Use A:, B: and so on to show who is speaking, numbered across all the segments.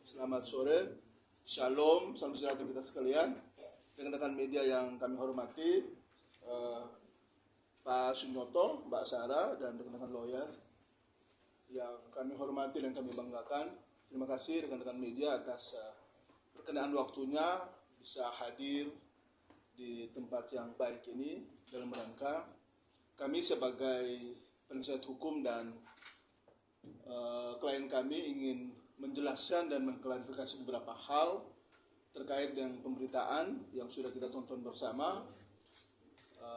A: Selamat sore, Shalom, salam sejahtera kita sekalian. Rekan-rekan media yang kami hormati, Pak Sunyoto, Mbak Sarah, dan rekan-rekan lawyer yang kami hormati dan kami banggakan. Terima kasih rekan-rekan media atas perkenaan waktunya bisa hadir di tempat yang baik ini dalam rangka kami sebagai penasihat hukum dan klien kami ingin menjelaskan dan mengklarifikasi beberapa hal terkait dengan pemberitaan yang sudah kita tonton bersama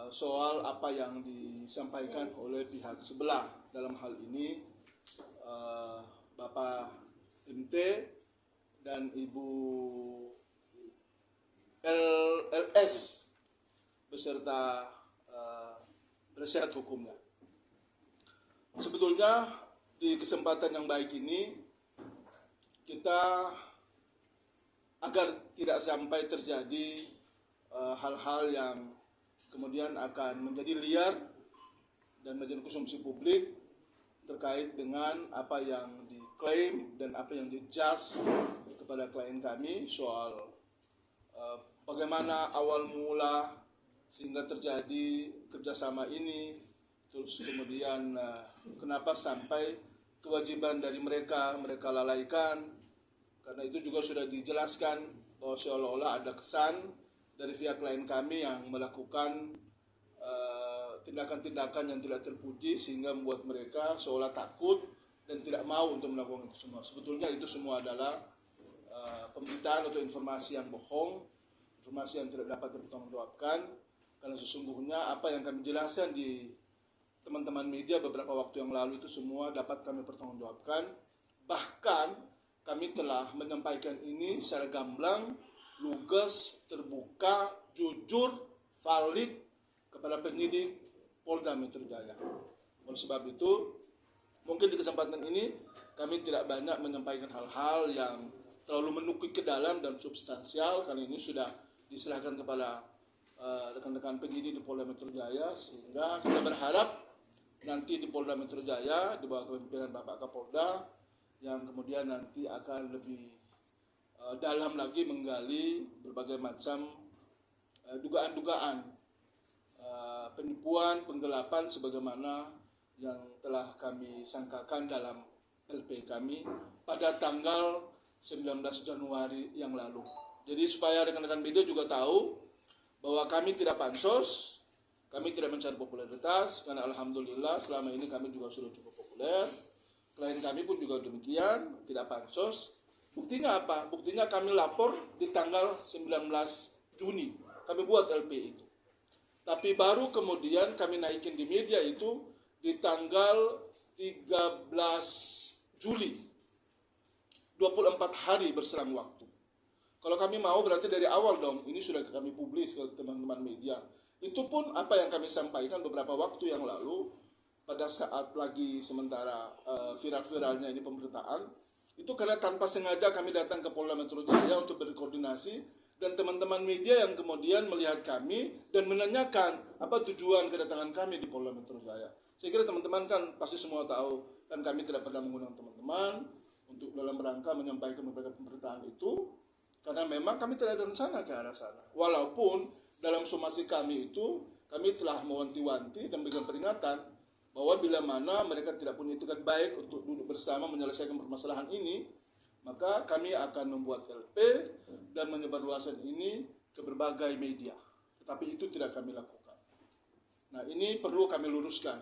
A: soal apa yang disampaikan oleh pihak sebelah. Dalam hal ini Bapak MT dan Ibu LS beserta penasihat hukumnya. Sebetulnya di kesempatan yang baik ini kita agar tidak sampai terjadi hal-hal yang kemudian akan menjadi liar dan menjadi konsumsi publik terkait dengan apa yang diklaim dan apa yang dijudge kepada klien kami soal bagaimana awal mula sehingga terjadi kerjasama ini, terus kemudian kenapa sampai kewajiban dari mereka lalaikan. Karena itu juga sudah dijelaskan bahwa seolah-olah ada kesan dari pihak klien kami yang melakukan tindakan-tindakan yang tidak terpuji sehingga membuat mereka seolah takut dan tidak mau untuk melakukan itu semua. Sebetulnya itu semua adalah pemberitaan atau informasi yang bohong, informasi yang tidak dapat dipertanggungjawabkan, karena sesungguhnya apa yang kami jelaskan di teman-teman media beberapa waktu yang lalu itu semua dapat kami pertanggungjawabkan. Bahkan kami telah menyampaikan ini secara gamblang, lugas, terbuka, jujur, valid kepada penyidik Polda Metro Jaya. Oleh sebab itu, mungkin di kesempatan ini kami tidak banyak menyampaikan hal-hal yang terlalu menukik ke dalam dan substansial, karena ini sudah diserahkan kepada rekan-rekan penyidik di Polda Metro Jaya, sehingga kita berharap nanti di Polda Metro Jaya di bawah kepemimpinan Bapak Kapolda yang kemudian nanti akan lebih dalam lagi menggali berbagai macam dugaan-dugaan penipuan, penggelapan sebagaimana yang telah kami sangkakan dalam LP kami pada tanggal 19 Januari yang lalu. Jadi supaya rekan-rekan media juga tahu bahwa kami tidak pansos, kami tidak mencari popularitas, karena alhamdulillah selama ini kami juga sudah cukup populer. Klien kami pun juga demikian, tidak pansos. Buktinya apa? Buktinya kami lapor di tanggal 19 Juni. Kami buat LP itu. Tapi baru kemudian kami naikin di media itu di tanggal 13 Juli. 24 hari berselang waktu. Kalau kami mau berarti dari awal dong, ini sudah kami publis ke teman-teman media. Itu pun apa yang kami sampaikan beberapa waktu yang lalu, pada saat lagi sementara viral-viralnya ini pemberitaan, itu karena tanpa sengaja kami datang ke Polda Metro Jaya untuk berkoordinasi, dan teman-teman media yang kemudian melihat kami dan menanyakan apa tujuan kedatangan kami di Polda Metro Jaya. Saya kira teman-teman kan pasti semua tahu, dan kami tidak pernah mengundang teman-teman untuk dalam rangka menyampaikan beberapa pemberitaan itu, karena memang kami tidak ada rencana ke arah sana. Walaupun dalam somasi kami itu, kami telah mewanti-wanti dan memberikan peringatan bahwa bila mana mereka tidak punya itikat baik untuk duduk bersama menyelesaikan permasalahan ini, maka kami akan membuat LP dan menyebarluaskan ini ke berbagai media. Tetapi itu tidak kami lakukan. Nah, ini perlu kami luruskan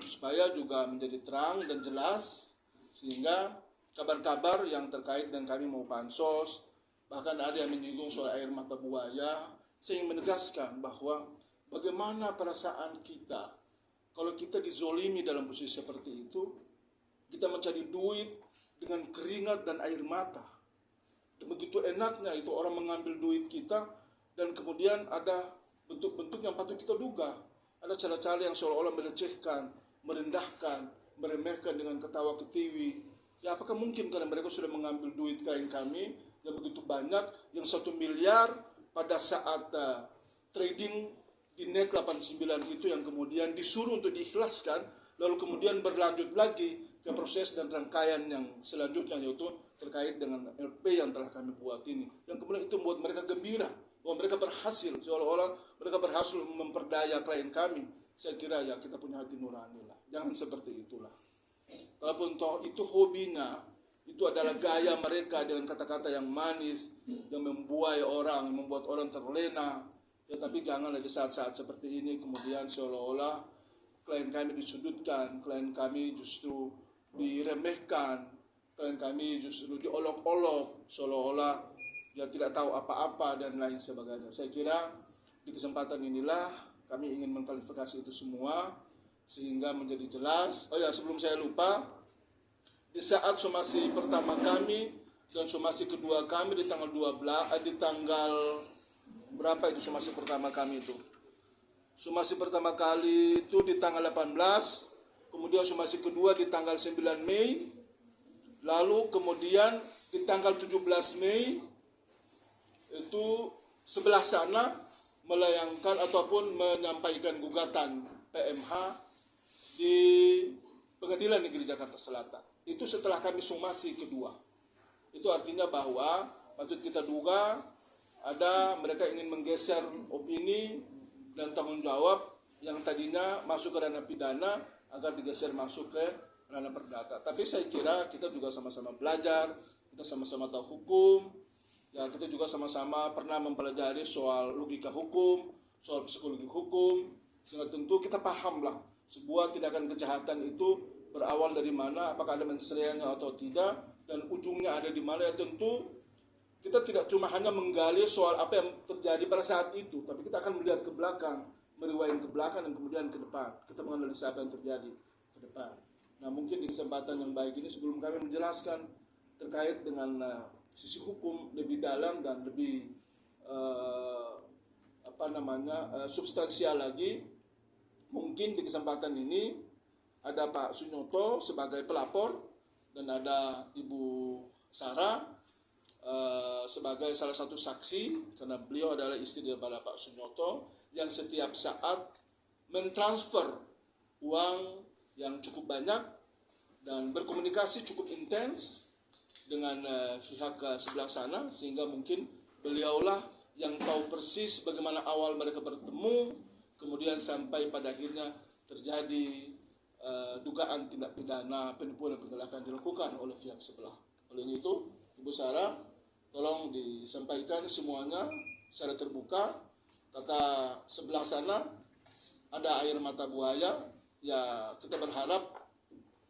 A: supaya juga menjadi terang dan jelas, sehingga kabar-kabar yang terkait dengan kami mau pansos, bahkan ada yang menyinggung soal air mata buaya, saya ingin menegaskan bahwa bagaimana perasaan kita kalau kita dizolimi dalam posisi seperti itu, kita mencari duit dengan keringat dan air mata. Dan begitu enaknya itu orang mengambil duit kita, dan kemudian ada bentuk-bentuk yang patut kita duga. Ada cara-cara yang seolah-olah melecehkan, merendahkan, meremehkan dengan ketawa ketiwi. Ya apakah mungkin karena mereka sudah mengambil duit klien kami yang begitu banyak, yang 1 miliar pada saat trading di NET 89 itu yang kemudian disuruh untuk diikhlaskan, lalu kemudian berlanjut lagi ke proses dan rangkaian yang selanjutnya, yaitu terkait dengan LP yang telah kami buat ini, yang kemudian itu membuat mereka gembira bahwa mereka berhasil, seolah-olah mereka berhasil memperdaya klien kami. Saya kira ya kita punya hati nurani lah, jangan seperti itulah. Kalaupun toh itu hobinya, itu adalah gaya mereka dengan kata-kata yang manis, yang membuai orang, yang membuat orang terlena. Ya, tapi jangan lagi saat-saat seperti ini kemudian seolah-olah klien kami disudutkan, klien kami justru diremehkan, klien kami justru diolok-olok, seolah-olah dia tidak tahu apa-apa dan lain sebagainya. Saya kira di kesempatan inilah kami ingin mengklarifikasi itu semua sehingga menjadi jelas. Oh ya, sebelum saya lupa, di saat somasi pertama kami dan somasi kedua kami di tanggal 12, di tanggal berapa itu somasi pertama kami itu? Somasi pertama kali itu di tanggal 18, kemudian somasi kedua di tanggal 9 Mei, lalu kemudian di tanggal 17 Mei itu sebelah sana melayangkan ataupun menyampaikan gugatan PMH di Pengadilan Negeri Jakarta Selatan. Itu setelah kami somasi kedua. Itu artinya bahwa patut kita duga ada mereka ingin menggeser opini dan tanggung jawab yang tadinya masuk ke ranah pidana agar digeser masuk ke ranah perdata. Tapi saya kira kita juga sama-sama belajar, kita sama-sama tahu hukum, ya kita juga sama-sama pernah mempelajari soal logika hukum, soal psikologi hukum, sehingga tentu kita pahamlah sebuah tindakan kejahatan itu berawal dari mana, apakah ada mensreanya atau tidak, dan ujungnya ada di mana. Ya tentu kita tidak cuma hanya menggali soal apa yang terjadi pada saat itu, tapi kita akan melihat ke belakang, meriwayat ke belakang dan kemudian ke depan. Kita menganalisa apa yang terjadi ke depan. Nah, mungkin di kesempatan yang baik ini sebelum kami menjelaskan terkait dengan sisi hukum lebih dalam dan lebih substansial lagi, mungkin di kesempatan ini ada Pak Sunyoto sebagai pelapor dan ada Ibu Sarah sebagai salah satu saksi, karena beliau adalah istri daripada Pak Sunyoto yang setiap saat mentransfer uang yang cukup banyak dan berkomunikasi cukup intens dengan pihak sebelah sana, sehingga mungkin beliaulah yang tahu persis bagaimana awal mereka bertemu, kemudian sampai pada akhirnya terjadi dugaan tindak pidana penipuan dan penggelapan yang dilakukan oleh pihak sebelah. Oleh itu, Ibu Sarah, tolong disampaikan semuanya secara terbuka. Kata sebelah sana ada air mata buaya, ya kita berharap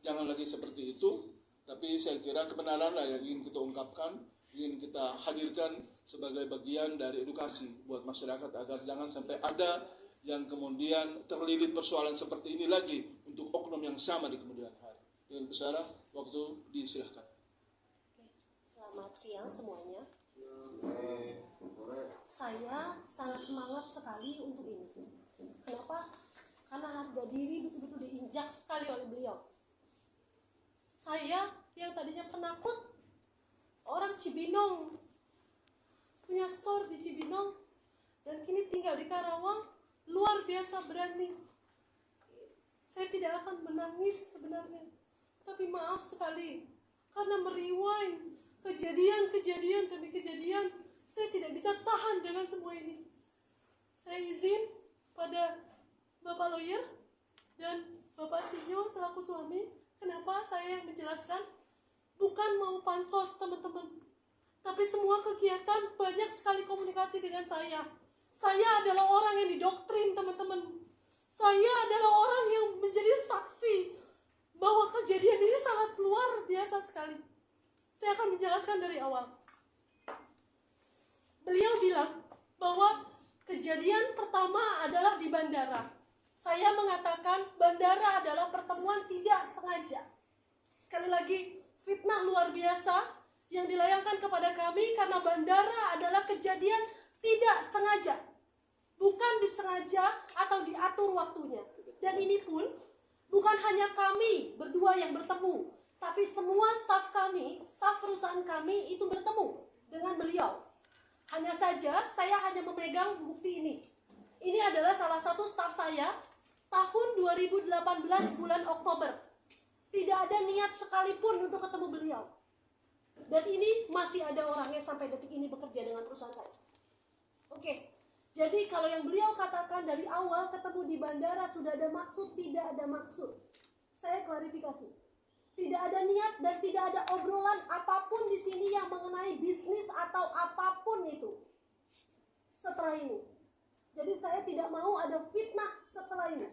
A: jangan lagi seperti itu. Tapi saya kira kebenaran lah yang ingin kita ungkapkan, ingin kita hadirkan sebagai bagian dari edukasi buat masyarakat agar jangan sampai ada yang kemudian terlilit persoalan seperti ini lagi untuk oknum yang sama di kemudian hari. Dengan besar waktu disilahkan.
B: Selamat siang semuanya. Saya sangat semangat sekali untuk ini. Kenapa? Karena harga diri betul-betul diinjak sekali oleh beliau. Saya yang tadinya penakut, orang Cibinong, punya store di Cibinong, dan kini tinggal di Karawang, luar biasa berani. Saya tidak akan menangis sebenarnya, tapi maaf sekali, karena merewind kejadian demi kejadian, saya tidak bisa tahan dengan semua ini. Saya izin pada Bapak lawyer dan Bapak Sinyo selaku suami, kenapa saya yang menjelaskan, bukan mau pansos teman-teman, tapi semua kegiatan banyak sekali komunikasi dengan saya. Saya adalah orang yang didoktrin teman-teman. Saya adalah orang yang menjadi saksi bahwa kejadian ini sangat luar biasa sekali. Saya akan menjelaskan dari awal. Beliau bilang bahwa kejadian pertama adalah di bandara. Saya mengatakan bandara adalah pertemuan tidak sengaja. Sekali lagi, fitnah luar biasa yang dilayangkan kepada kami karena bandara adalah kejadian tidak sengaja. Bukan disengaja atau diatur waktunya. Dan ini pun bukan hanya kami berdua yang bertemu, tapi semua staf kami, staf perusahaan kami itu bertemu dengan beliau. Hanya saja saya hanya memegang bukti ini. Ini adalah salah satu staf saya tahun 2018 bulan Oktober. Tidak ada niat sekalipun untuk ketemu beliau. Dan ini masih ada orangnya sampai detik ini bekerja dengan perusahaan saya. Oke, jadi kalau yang beliau katakan dari awal ketemu di bandara sudah ada maksud, tidak ada maksud. Saya klarifikasi. Tidak ada niat dan tidak ada obrolan apapun di sini yang mengenai bisnis atau apapun itu. Setelah ini. Jadi saya tidak mau ada fitnah setelah ini.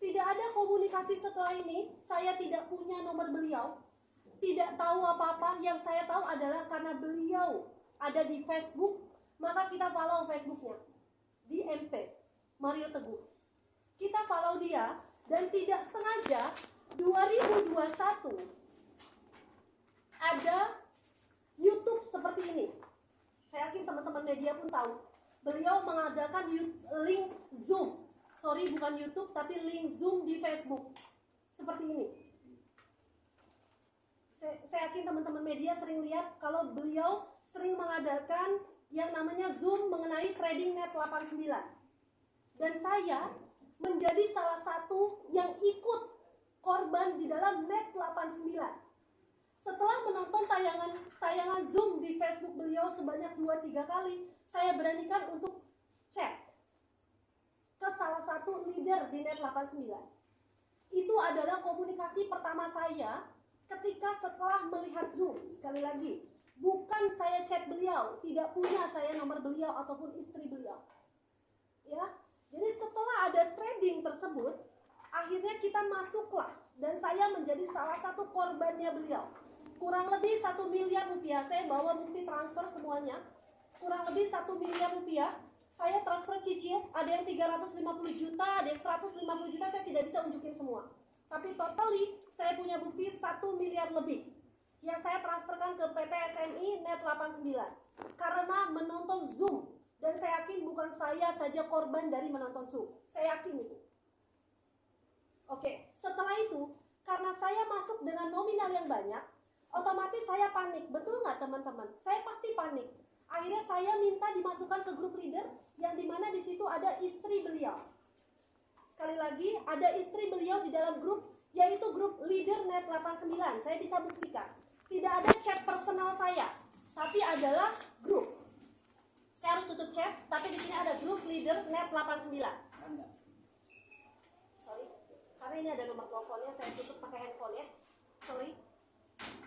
B: Tidak ada komunikasi setelah ini. Saya tidak punya nomor beliau. Tidak tahu apa-apa. Yang saya tahu adalah karena beliau ada di Facebook, maka kita follow Facebooknya. Di MP, Mario Teguh. Kita follow dia dan tidak sengaja 2021 ada YouTube seperti ini. Saya yakin teman-teman media pun tahu. Beliau mengadakan link Zoom. Sorry, bukan YouTube, tapi link Zoom di Facebook. Seperti ini. Saya yakin teman-teman media sering lihat kalau beliau sering mengadakan yang namanya Zoom mengenai trading net 89. Dan saya menjadi salah satu yang ikut korban di dalam net 89. Setelah menonton tayangan Zoom di Facebook beliau sebanyak 2-3 kali, saya beranikan untuk chat ke salah satu leader di net 89. Itu adalah komunikasi pertama saya ketika setelah melihat Zoom. Sekali lagi, bukan saya chat beliau, tidak punya saya nomor beliau ataupun istri beliau. Ya, jadi setelah ada trading tersebut, akhirnya kita masuklah dan saya menjadi salah satu korbannya beliau. Kurang lebih 1 miliar rupiah, saya bawa bukti transfer semuanya. Kurang lebih 1 miliar rupiah, saya transfer cicil, ada yang 350 juta, ada yang 150 juta, saya tidak bisa unjukin semua. Tapi totally, saya punya bukti 1 miliar lebih yang saya transferkan ke PT SMI Net 89 karena menonton Zoom. Dan saya yakin bukan saya saja korban dari menonton Zoom. Saya yakin itu. Oke, setelah itu, karena saya masuk dengan nominal yang banyak, otomatis saya panik. Betul nggak teman-teman? Saya pasti panik. Akhirnya saya minta dimasukkan ke grup leader yang dimana di situ ada istri beliau. Sekali lagi, ada istri beliau di dalam grup, yaitu grup leader net 89. Saya bisa buktikan. Tidak ada chat personal saya, tapi adalah grup. Saya harus tutup chat, tapi di sini ada grup leader net 89. Sorry, karena ini ada nomor teleponnya, saya tutup pakai handphone ya. Sorry.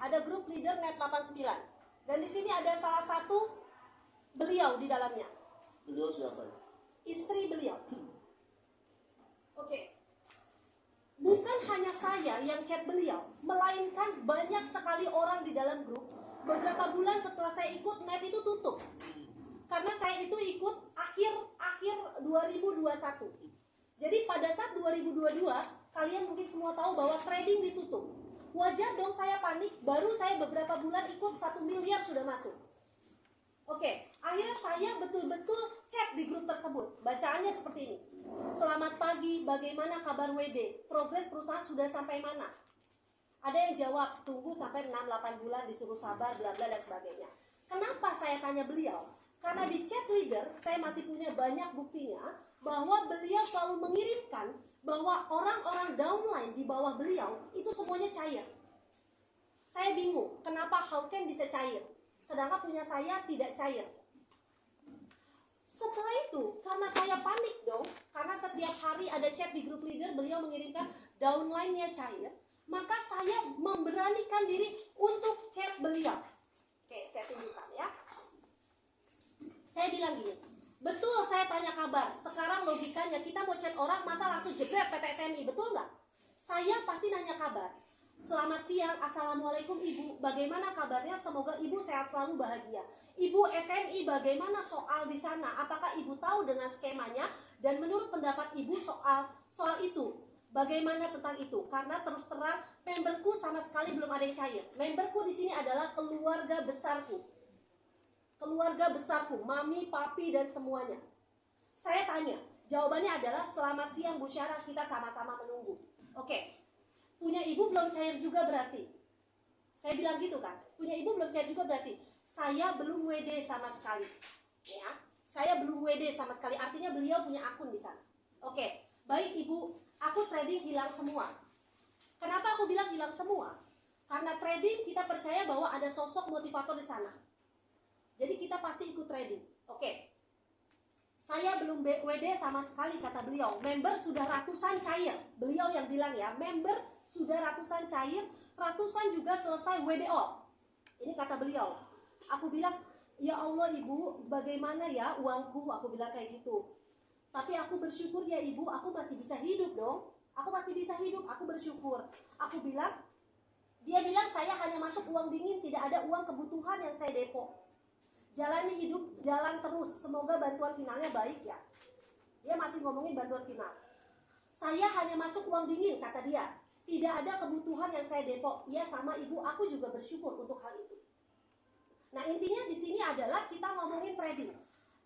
B: Ada grup leader net 89. Dan di sini ada salah satu beliau di dalamnya.
A: Beliau siapa ya?
B: Istri beliau. Oke. Bukan hanya saya yang chat beliau, melainkan banyak sekali orang di dalam grup. Beberapa bulan setelah saya ikut, net itu tutup. Karena saya itu ikut akhir 2021. Jadi pada saat 2022, kalian mungkin semua tahu bahwa trading ditutup. Wajar dong saya panik, baru saya beberapa bulan ikut 1 miliar sudah masuk. Oke, akhirnya saya betul-betul cek di grup tersebut. Bacaannya seperti ini. Selamat pagi, bagaimana kabar WD? Progres perusahaan sudah sampai mana? Ada yang jawab, tunggu sampai 6-8 bulan disuruh sabar, bla bla dan sebagainya. Kenapa saya tanya beliau? Karena di chat leader, saya masih punya banyak buktinya bahwa beliau selalu mengirimkan bahwa orang-orang downline di bawah beliau itu semuanya cair. Saya bingung, kenapa Hawken bisa cair? Sedangkan punya saya tidak cair. Setelah itu, karena saya panik dong, karena setiap hari ada chat di grup leader, beliau mengirimkan downline-nya cair, maka saya memberanikan diri untuk chat beliau. Oke, saya tunjukkan ya. Saya bilang gini, betul saya tanya kabar, sekarang logikanya kita mau chat orang, masa langsung jebret PT SMI, betul nggak? Saya pasti nanya kabar. Selamat siang, Assalamualaikum Ibu, bagaimana kabarnya? Semoga Ibu sehat selalu bahagia. Ibu SMI, bagaimana soal di sana? Apakah Ibu tahu dengan skemanya? Dan menurut pendapat Ibu soal itu, bagaimana tentang itu? Karena terus terang, memberku sama sekali belum ada yang cair. Memberku di sini adalah keluarga besarku. Keluarga besarku, mami, papi, dan semuanya. Saya tanya, jawabannya adalah selamat siang Bu Syarah, kita sama-sama menunggu. Oke. Punya ibu belum cair juga berarti. Saya bilang gitu kan. Punya ibu belum cair juga berarti. Saya belum WD sama sekali. Ya, saya belum WD sama sekali. Artinya beliau punya akun di sana. Oke, baik ibu. Aku trading hilang semua. Kenapa aku bilang hilang semua? Karena trading kita percaya bahwa ada sosok motivator di sana. Jadi kita pasti ikut trading. Oke. Saya belum WD sama sekali, kata beliau. Member sudah ratusan cair. Beliau yang bilang ya, member sudah ratusan cair, ratusan juga selesai WDO. Ini kata beliau. Aku bilang, ya Allah ibu, bagaimana ya uangku? Aku bilang kayak gitu. Tapi aku bersyukur ya ibu, aku masih bisa hidup dong. Aku masih bisa hidup, aku bersyukur. Aku bilang, dia bilang saya hanya masuk uang dingin, tidak ada uang kebutuhan yang saya depo. Jalani hidup, jalan terus. Semoga bantuan finalnya baik ya. Dia masih ngomongin bantuan final. Saya hanya masuk uang dingin, kata dia. Tidak ada kebutuhan yang saya depo. Ya sama ibu, aku juga bersyukur untuk hal itu. Nah intinya di sini adalah kita ngomongin trading.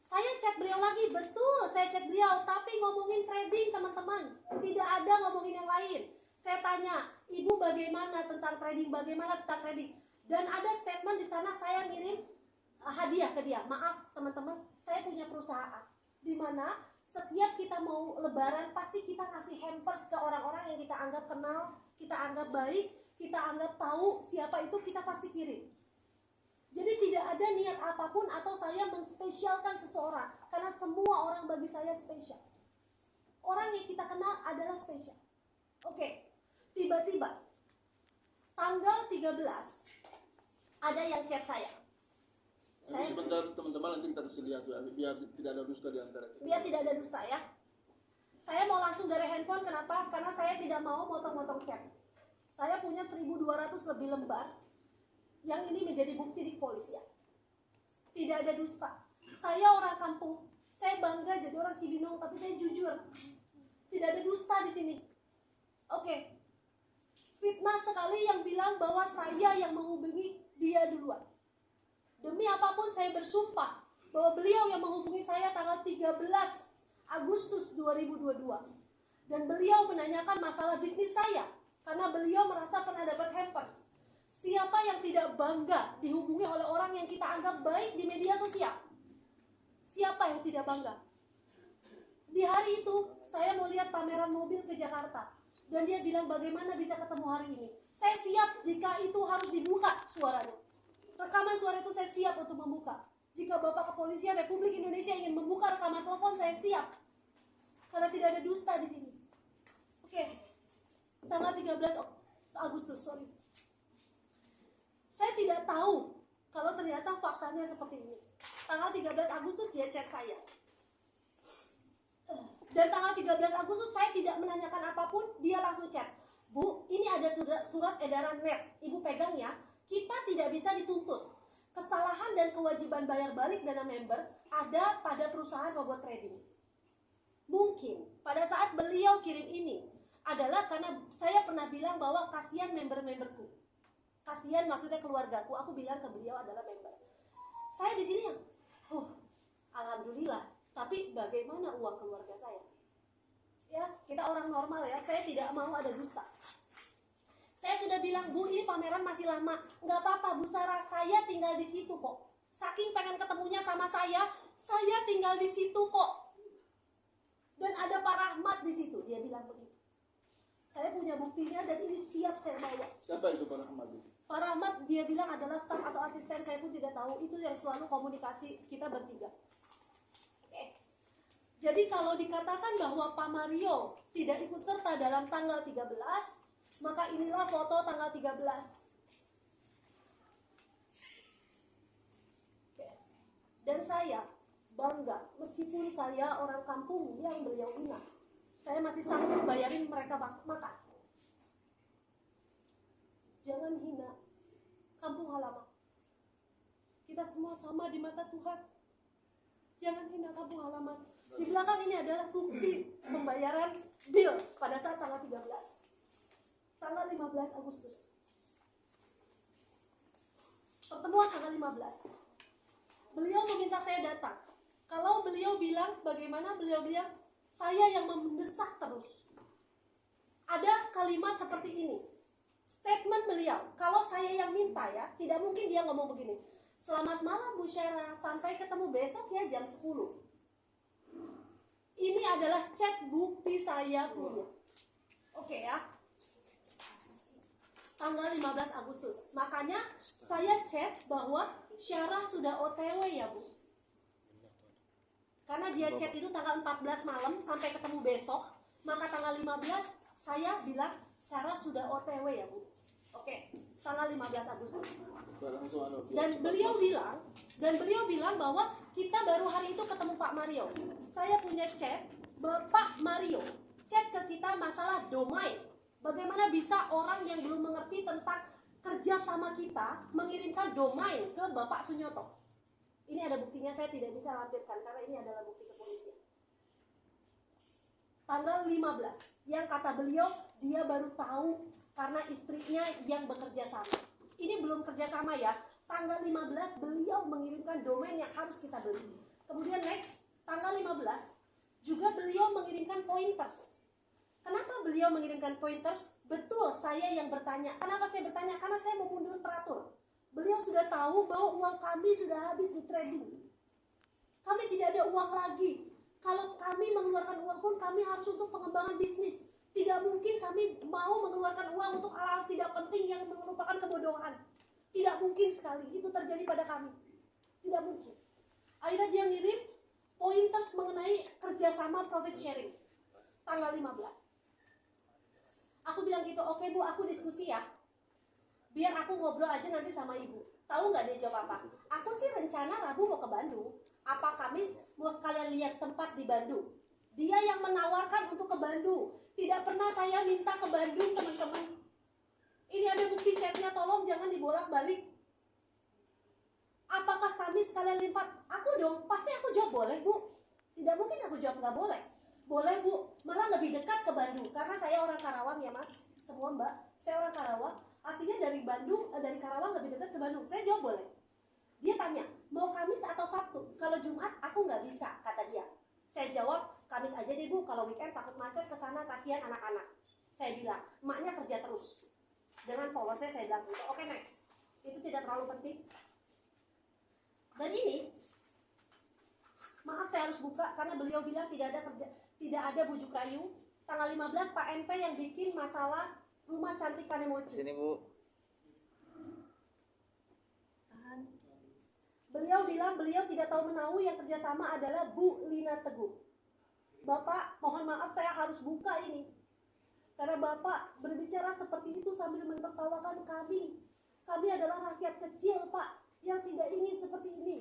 B: Saya chat beliau lagi, betul saya chat beliau. Tapi ngomongin trading teman-teman. Tidak ada ngomongin yang lain. Saya tanya, ibu bagaimana tentang trading? Bagaimana tentang trading? Dan ada statement di sana saya ngirim hadiah ke dia. Maaf teman-teman, saya punya perusahaan di mana setiap kita mau lebaran pasti kita kasih hampers ke orang-orang yang kita anggap kenal, kita anggap baik, kita anggap tahu siapa itu, kita pasti kirim. Jadi tidak ada niat apapun atau saya menspesialkan seseorang, karena semua orang bagi saya spesial. Orang yang kita kenal adalah spesial. Oke, tiba-tiba tanggal 13 ada yang chat saya.
A: Sebentar teman-teman, nanti kita kasih lihat ya, biar tidak ada dusta di antara kita.
B: Biar tidak ada dusta ya. Saya mau langsung dari handphone, kenapa? Karena saya tidak mau motong-motong chat. Saya punya 1.200 lebih lembar yang ini menjadi bukti di kepolisian. Tidak ada dusta. Saya orang kampung, saya bangga jadi orang Cibinong, tapi saya jujur. Tidak ada dusta di sini. Oke. Fitnah sekali yang bilang bahwa saya yang menghubungi dia duluan. Demi apapun saya bersumpah bahwa beliau yang menghubungi saya tanggal 13 Agustus 2022. Dan beliau menanyakan masalah bisnis saya karena beliau merasa pernah dapat hampers. Siapa yang tidak bangga dihubungi oleh orang yang kita anggap baik di media sosial? Siapa yang tidak bangga? Di hari itu saya mau lihat pameran mobil ke Jakarta. Dan dia bilang bagaimana bisa ketemu hari ini. Saya siap jika itu harus dibuka suaranya. Rekaman suara itu saya siap untuk membuka. Jika Bapak Kepolisian Republik Indonesia ingin membuka rekaman telepon, saya siap. Karena tidak ada dusta di sini. Oke. Tanggal 13 Agustus, sorry. Saya tidak tahu kalau ternyata faktanya seperti ini. Tanggal 13 Agustus dia chat saya. Dan tanggal 13 Agustus saya tidak menanyakan apapun, dia langsung chat. Bu, ini ada surat edaran net. Ibu pegang ya. Kita tidak bisa dituntut. Kesalahan dan kewajiban bayar balik dana member ada pada perusahaan robot trading. Mungkin pada saat beliau kirim ini adalah karena saya pernah bilang bahwa kasihan member-memberku. Kasihan maksudnya keluargaku. Aku bilang ke beliau adalah member. Saya di sini yang, alhamdulillah. Tapi bagaimana uang keluarga saya? Ya, kita orang normal ya. Saya tidak mau ada dusta. Saya sudah bilang, Bu, ini pameran masih lama. Nggak apa-apa, Bu Sarah, saya tinggal di situ kok. Saking pengen ketemunya sama saya tinggal di situ kok. Dan ada Pak Rahmat di situ, dia bilang begitu. Saya punya buktinya dan ini siap saya bawa.
A: Siapa itu Pak Rahmat?
B: Pak Rahmat dia bilang adalah staf atau asisten, saya pun tidak tahu. Itu yang selalu komunikasi kita bertiga. Oke. Jadi kalau dikatakan bahwa Pak Mario tidak ikut serta dalam tanggal 13, maka inilah foto tanggal 13. Oke. Dan saya bangga, meskipun saya orang kampung yang beliau hina, saya masih sanggup bayarin mereka makan. Jangan hina kampung halaman. Kita semua sama di mata Tuhan. Jangan hina kampung halaman. Di belakang ini adalah bukti pembayaran bill pada saat tanggal 13. Tanggal 15 Agustus. Pertemuan tanggal 15. Beliau meminta saya datang. Kalau beliau bilang, bagaimana beliau bilang, saya yang mendesak terus. Ada kalimat seperti ini. Statement beliau, kalau saya yang minta ya, tidak mungkin dia ngomong begini. Selamat malam Bu Syara, sampai ketemu besok ya jam 10. Ini adalah chat bukti saya punya. Oke ya. tanggal 15 Agustus. Makanya saya chat bahwa Syarah sudah OTW ya Bu. Karena dia chat itu tanggal 14 malam sampai ketemu besok. Maka tanggal 15 saya bilang Syarah sudah OTW ya Bu. Oke, tanggal 15 Agustus. Dan beliau bilang bahwa kita baru hari itu ketemu Pak Mario. Saya punya chat Bapak Mario chat ke kita masalah domain. Bagaimana bisa orang yang belum mengerti tentang kerja sama kita mengirimkan domain ke Bapak Sunyoto. Ini ada buktinya, saya tidak bisa lampirkan karena ini adalah bukti kepolisian. Tanggal 15, yang kata beliau dia baru tahu karena istrinya yang bekerja sama. Ini belum kerja sama ya. Tanggal 15 beliau mengirimkan domain yang harus kita beli. Kemudian next, tanggal 15 juga beliau mengirimkan pointers. Kenapa beliau mengirimkan pointers? Betul, saya yang bertanya. Kenapa saya bertanya? Karena saya mau mundur teratur. Beliau sudah tahu bahwa uang kami sudah habis di trading. Kami tidak ada uang lagi. Kalau kami mengeluarkan uang pun kami harus untuk pengembangan bisnis. Tidak mungkin kami mau mengeluarkan uang untuk hal-hal tidak penting yang merupakan kebodohan. Tidak mungkin sekali itu terjadi pada kami. Tidak mungkin. Akhirnya dia ngirim pointers mengenai kerjasama profit sharing. Tanggal 15. Aku bilang gitu, oke Bu, aku diskusi ya. Biar aku ngobrol aja nanti sama ibu. Tahu nggak dia jawab apa? Aku sih rencana Rabu mau ke Bandung. Apa Kamis mau sekalian lihat tempat di Bandung. Dia yang menawarkan untuk ke Bandung. Tidak pernah saya minta ke Bandung, teman-teman. Ini ada bukti chatnya, tolong jangan dibolak-balik. Apakah Kamis sekalian lipat? Aku dong, pasti aku jawab boleh Bu. Tidak mungkin aku jawab nggak boleh. Boleh Bu, malah lebih dekat ke Bandung. Karena saya orang Karawang ya Mas. Semua Mbak, saya orang Karawang. Artinya dari Karawang lebih dekat ke Bandung. Saya jawab boleh. Dia tanya, mau Kamis atau Sabtu? Kalau Jumat aku nggak bisa, kata dia. Saya jawab, Kamis aja deh Bu, kalau weekend takut macet ke sana, kasihan anak-anak. Saya bilang, emaknya kerja terus. Dengan polosnya saya bilang gitu. Oke, next. Itu tidak terlalu penting. Dan ini, maaf saya harus buka karena beliau bilang tidak ada bujuk rayu. Tanggal 15 Pak NP yang bikin masalah rumah cantik Kanemochi.
C: Sini Bu.
B: Beliau bilang beliau tidak tahu menahu, yang kerjasama adalah Bu Lina Teguh. Bapak, mohon maaf saya harus buka ini. Karena Bapak berbicara seperti itu sambil menertawakan kami. Kami adalah rakyat kecil Pak, yang tidak ingin seperti ini.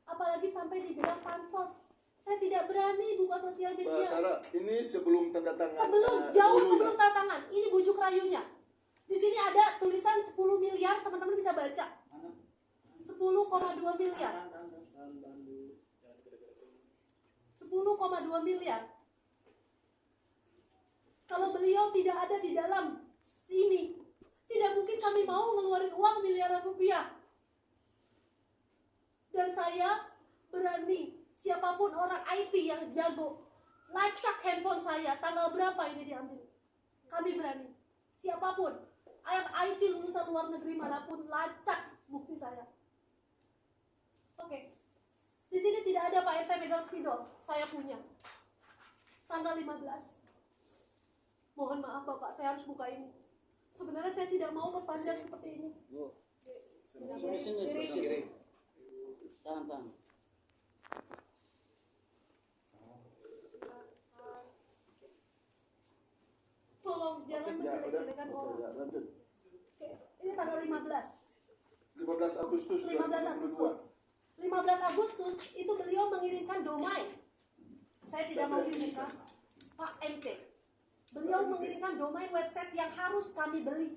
B: Apalagi sampai dibilang pansos. Saya tidak berani buka sosial media.
A: Mbak Sarah, ini sebelum tanda tangan.
B: Sebelum tanda tangan. Ini bujuk rayunya. Di sini ada tulisan 10 miliar, teman-teman bisa baca. 10,2 miliar. 10,2 miliar. Kalau beliau tidak ada di dalam sini, tidak mungkin kami mau ngeluarin uang miliaran rupiah. Dan saya berani, siapapun orang IT yang jago, lacak handphone saya, tanggal berapa ini diambil. Kami berani. Siapapun, IT lulusan luar negeri manapun, lacak bukti saya. Oke. Di sini tidak ada Pak RT megang spidol, saya punya. Tanggal 15. Mohon maaf Bapak, saya harus buka ini. Sebenarnya saya tidak mau berpanjang seperti ini.
C: Bu.
B: Sini.
C: Tahan.
B: Tolong jangan menjelek-jelekan orang. Oke, ini tanggal 15.
A: 15 Agustus
B: 15 Agustus itu beliau mengirimkan domain. Saya tidak mau kirimkan Pak MT. Beliau mengirimkan domain website yang harus kami beli.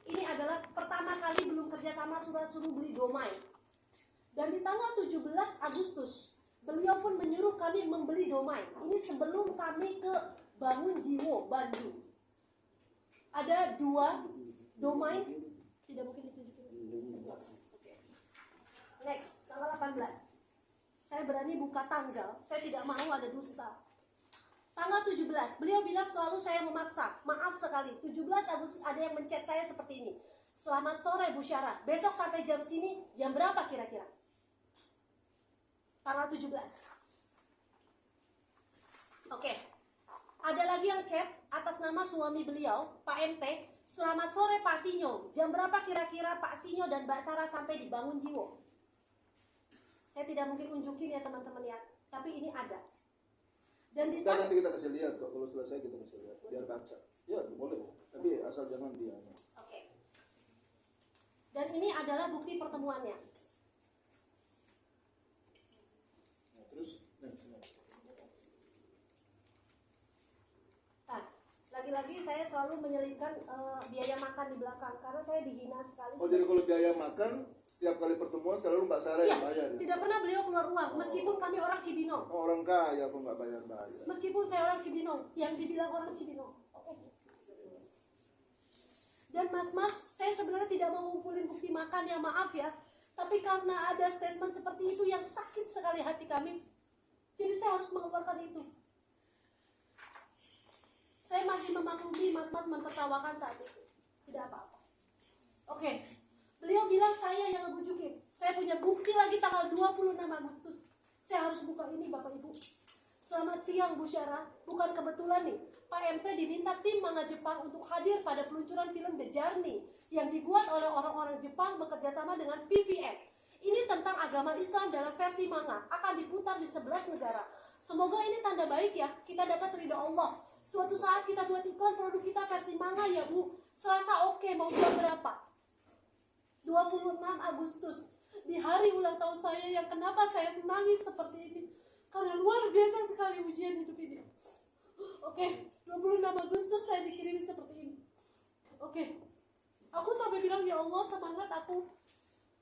B: Ini adalah pertama kali belum kerjasama suruh beli domain. Dan di tanggal 17 Agustus beliau pun menyuruh kami membeli domain. Ini sebelum kami ke Bangun Jiwo, Bandung. Ada 2 domain, tidak mungkin ditunjukin. Okay. Next, tanggal 18. Saya berani buka tanggal, saya tidak mau ada dusta. Tanggal 17, beliau bilang selalu saya memaksa. Maaf sekali, 17 Agustus ada yang menchat saya seperti ini. Selamat sore Bu Syarah, besok sampai jam sini, jam berapa kira-kira? Tanggal 17. Oke. Ada lagi yang chat atas nama suami beliau, Pak MT. Selamat sore Pak Sinyo. Jam berapa kira-kira Pak Sinyo dan Mbak Sarah sampai di Bangun Jiwo? Saya tidak mungkin unjukin ya teman-teman ya, tapi ini ada. Dan
A: nanti kita kasih lihat kok, kalau selesai kita kasih lihat, biar baca. Ya boleh, tapi asal jangan dia.
B: Oke. Dan ini adalah bukti pertemuannya.
A: Nah, terus next.
B: Lagi-lagi saya selalu menyelipkan biaya makan di belakang karena saya dihina sekali.
A: Oh, jadi kalau biaya makan setiap kali pertemuan selalu Mbak Sarah yang bayar ya?
B: Tidak pernah beliau keluar uang, meskipun kami orang Cibinong.
A: Oh, orang kaya kok nggak bayar.
B: Meskipun saya orang Cibinong, yang dibilang orang Cibinong. Dan mas-mas, saya sebenarnya tidak mau ngumpulin bukti makan ya, maaf ya. Tapi karena ada statement seperti itu yang sakit sekali hati kami, jadi saya harus mengeluarkan itu. Saya masih memaklumi mas-mas mentertawakan saat itu. Tidak apa-apa. Oke. Beliau bilang saya yang ngebujukin. Saya punya bukti lagi tanggal 26 Agustus. Saya harus buka ini Bapak Ibu. Selamat siang Bu Syara. Bukan kebetulan nih, Pak MT diminta tim manga Jepang untuk hadir pada peluncuran film The Journey yang dibuat oleh orang-orang Jepang bekerjasama dengan PVN. Ini tentang agama Islam dalam versi manga. Akan diputar di 11 negara. Semoga ini tanda baik ya. Kita dapat ridho Allah. Suatu saat kita buat iklan produk kita versi manga ya Bu. Selasa oke, mau jam berapa? 26 Agustus. Di hari ulang tahun saya yang kenapa saya nangis seperti ini. Karena luar biasa sekali ujian hidup ini. Oke, 26 Agustus saya dikirimi seperti ini. Oke. Aku sampai bilang ya Allah semangat aku.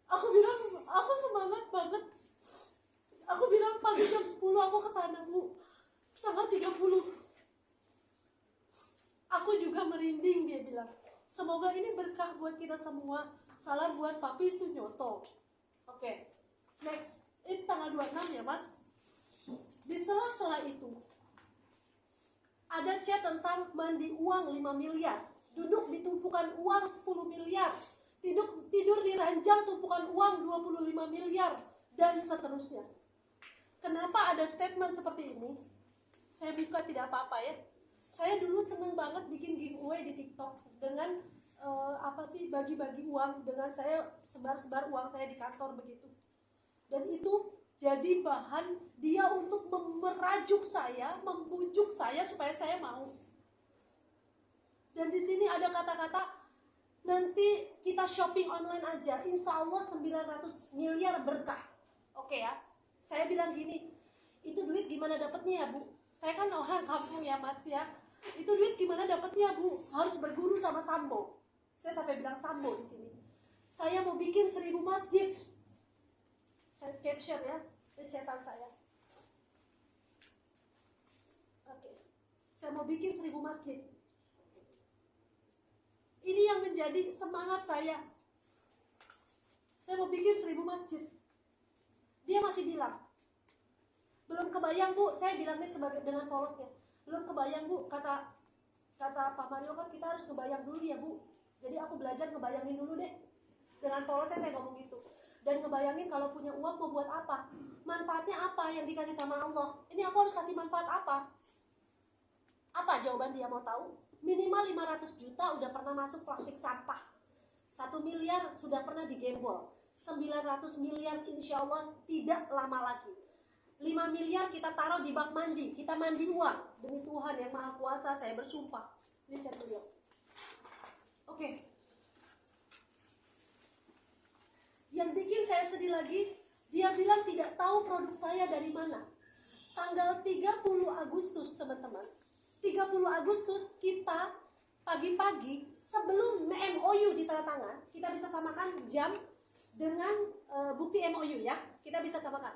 B: Aku bilang aku semangat banget. Aku bilang pagi jam 10 aku kesana Bu. Tanggal 30. Aku juga merinding dia bilang. Semoga ini berkah buat kita semua. Salam buat Papi Sunyoto. Oke. Next. Ini tanggal 26 ya Mas. Di sela-sela itu ada chat tentang mandi uang 5 miliar. Duduk di tumpukan uang 10 miliar. Tidur di ranjang tumpukan uang 25 miliar. Dan seterusnya. Kenapa ada statement seperti ini? Saya buka tidak apa-apa ya. Saya dulu seneng banget bikin giveaway di TikTok dengan bagi-bagi uang, dengan saya sebar-sebar uang saya di kantor begitu. Dan itu jadi bahan dia untuk merajuk saya, membujuk saya supaya saya mau. Dan di sini ada kata-kata nanti kita shopping online aja, insya Allah 900 miliar berkah. Oke ya, saya bilang gini, itu duit gimana dapetnya ya Bu? Saya kan orang kampung ya Mas ya. Itu duit gimana dapetnya Bu? Harus berguru sama Sambo. Saya sampai bilang Sambo di sini. Saya mau bikin 1000 masjid. Saya capture ya, cetak saya. Oke. Saya mau bikin 1000 masjid. Ini yang menjadi semangat saya. Saya mau bikin 1000 masjid. Dia masih bilang, belum kebayang Bu, saya bilangnya sebagai dengan polosnya. Belum kebayang Bu, kata Pak Mario kan kita harus kebayang dulu ya Bu. Jadi aku belajar ngebayangin dulu deh. Dengan polosnya saya ngomong gitu. Dan ngebayangin kalau punya uang mau buat apa. Manfaatnya apa yang dikasih sama Allah. Ini aku harus kasih manfaat apa. Apa jawaban dia mau tahu? Minimal 500 juta udah pernah masuk plastik sampah. 1 miliar sudah pernah digembol. 900 miliar insya Allah tidak lama lagi. 5 miliar kita taruh di bak mandi. Kita mandi uang. Demi Tuhan yang Maha Kuasa saya bersumpah. Ini chat beliau. Oke. Yang bikin saya sedih lagi, dia bilang tidak tahu produk saya dari mana. Tanggal 30 Agustus teman-teman. 30 Agustus kita pagi-pagi sebelum MOU ditandatangan, kita bisa samakan jam dengan bukti MOU ya. Kita bisa samakan.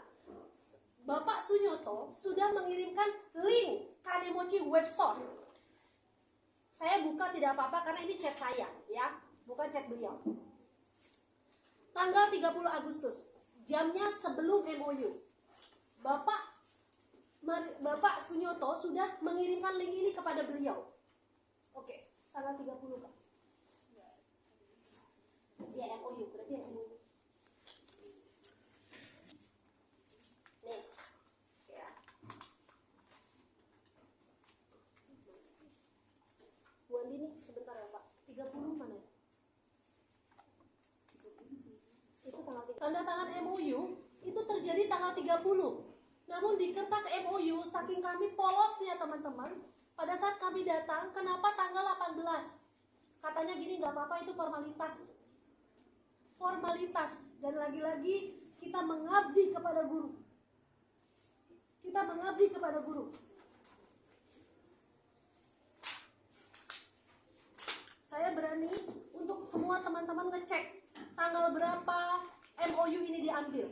B: Bapak Sunyoto sudah mengirimkan link Kanemochi web store. Saya buka tidak apa-apa karena ini chat saya ya, bukan chat beliau. Tanggal 30 Agustus, jamnya sebelum MOU. Bapak Sunyoto sudah mengirimkan link ini kepada beliau. Oke, tanggal 30 Kak. Ya MOU, berarti MOU. Nih. Ya. Bu Andi nih sebentar ya Pak. 30 MOU itu terjadi tanggal 30. Namun di kertas MOU saking kami polosnya teman-teman, pada saat kami datang, kenapa tanggal 18? Katanya gini, nggak apa-apa, itu formalitas. Formalitas. Dan lagi-lagi kita mengabdi kepada guru. Kita mengabdi kepada guru. Saya berani untuk semua teman-teman ngecek tanggal berapa MOU ini diambil.